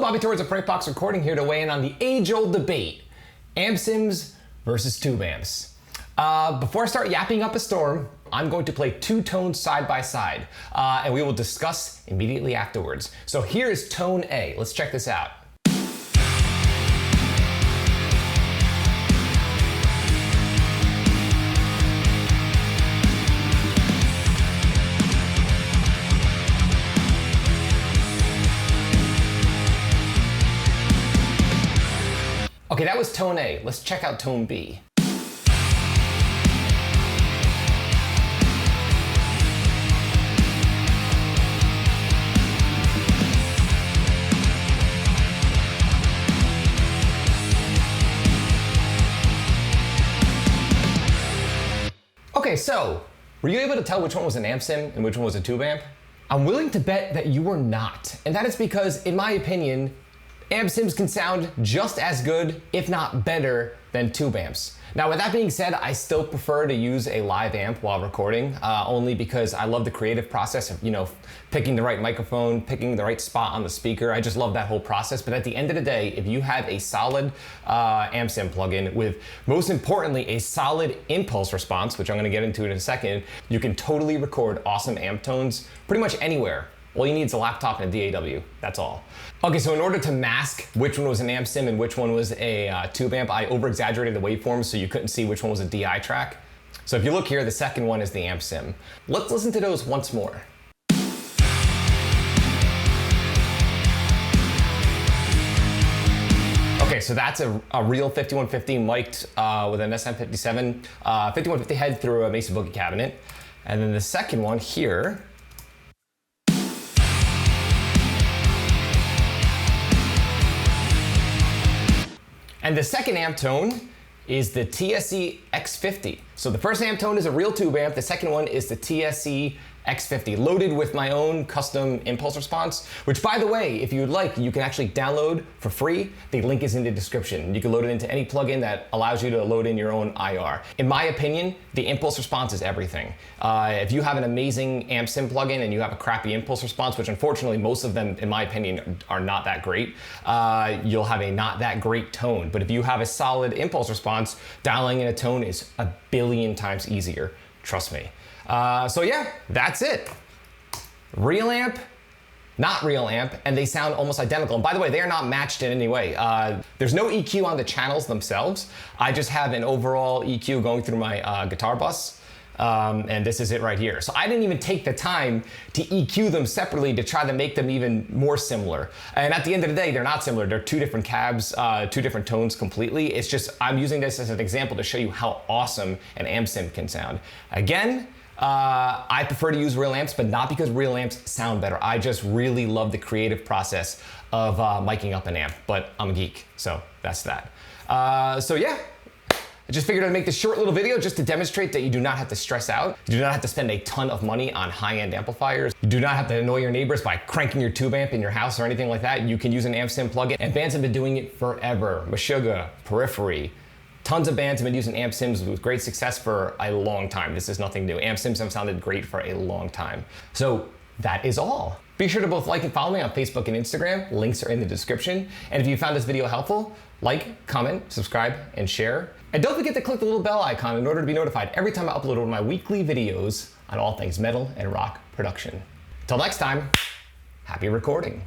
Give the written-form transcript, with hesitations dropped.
Bobby towards a Frightbox recording here to weigh in on the age-old debate, amp sims versus tube amps. Before I start yapping up a storm, I'm going to play two tones side by side, and we will discuss immediately afterwards. So here is tone A. Let's check this out. Okay, that was tone A. Let's check out tone B. Okay, so, were you able to tell which one was an amp sim and which one was a tube amp? I'm willing to bet that you were not, and that is because, in my opinion, amp sims can sound just as good, if not better, than tube amps. Now, with that being said, I still prefer to use a live amp while recording, only because I love the creative process of, picking the right microphone, picking the right spot on the speaker. I just love that whole process. But at the end of the day, if you have a solid amp sim plugin with, most importantly, a solid impulse response, which I'm gonna get into in a second, you can totally record awesome amp tones pretty much anywhere. All you need is a laptop and a DAW, that's all. Okay, so in order to mask which one was an amp sim and which one was a tube amp, I over-exaggerated the waveforms so you couldn't see which one was a DI track. So if you look here, the second one is the amp sim. Let's listen to those once more. Okay, so that's a real 5150 mic'd with an SM57 5150 head through a Mesa Boogie cabinet. And then the second one here, and the second amp tone is the TSE X50. So the first amp tone is a real tube amp, the second one is the TSE X50, loaded with my own custom impulse response, which, by the way, if you would like, you can actually download for free. The link is in the description. You can load it into any plugin that allows you to load in your own IR. In my opinion, the impulse response is everything. If you have an amazing amp sim plugin and you have a crappy impulse response, which unfortunately most of them, in my opinion, are not that great, you'll have a not that great tone. But if you have a solid impulse response, dialing in a tone is a billion times easier, trust me. So yeah, that's it. Real amp, not real amp, and they sound almost identical. And by the way, they are not matched in any way. There's no EQ on the channels themselves. I just have an overall EQ going through my guitar bus. And this is it right here. So I didn't even take the time to EQ them separately to try to make them even more similar. And at the end of the day, they're not similar. They're two different cabs, two different tones completely. It's just, I'm using this as an example to show you how awesome an amp sim can sound. Again, I prefer to use real amps, but not because real amps sound better. I just really love the creative process of miking up an amp, but I'm a geek, so that's that. So yeah. I just figured I'd make this short little video just to demonstrate that you do not have to stress out. You do not have to spend a ton of money on high-end amplifiers. You do not have to annoy your neighbors by cranking your tube amp in your house or anything like that. You can use an amp sim plugin, and bands have been doing it forever. Meshuggah, Periphery, tons of bands have been using amp sims with great success for a long time. This is nothing new. Amp sims have sounded great for a long time. So that is all. Be sure to both like and follow me on Facebook and Instagram. Links are in the description. And if you found this video helpful, like, comment, subscribe, and share. And don't forget to click the little bell icon in order to be notified every time I upload one of my weekly videos on all things metal and rock production. Until next time, happy recording.